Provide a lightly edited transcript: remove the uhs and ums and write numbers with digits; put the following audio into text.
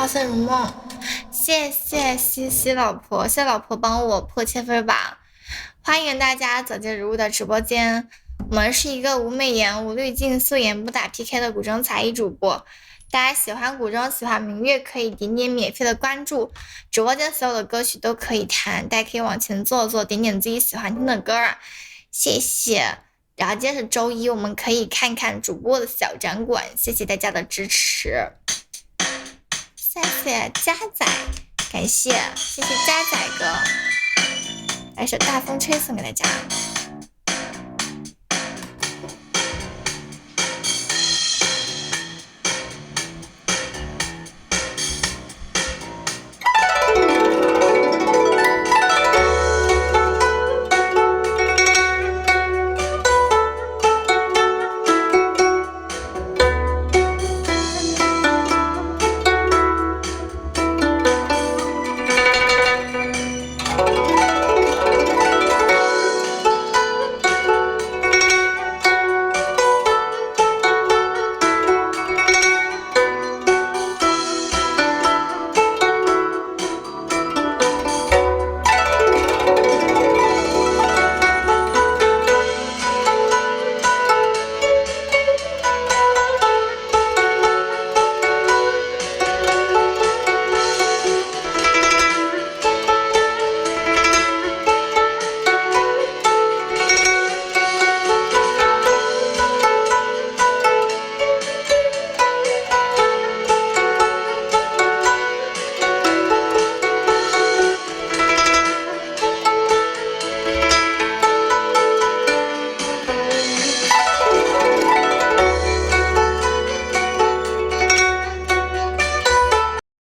好色如梦，谢谢西西老婆，谢谢老婆帮我破千分榜。欢迎大家走进如如的直播间，我们是一个无美颜、无滤镜、素颜不打 PK 的古筝才艺主播。大家喜欢古筝、喜欢民乐，可以点点免费的关注。直播间所有的歌曲都可以弹，大家可以往前坐坐，点点自己喜欢听的歌啊，谢谢。然后今天是周一，我们可以看看主播的小展馆，谢谢大家的支持，谢谢加仔，感谢，谢谢加仔哥，来首大风吹送给大家。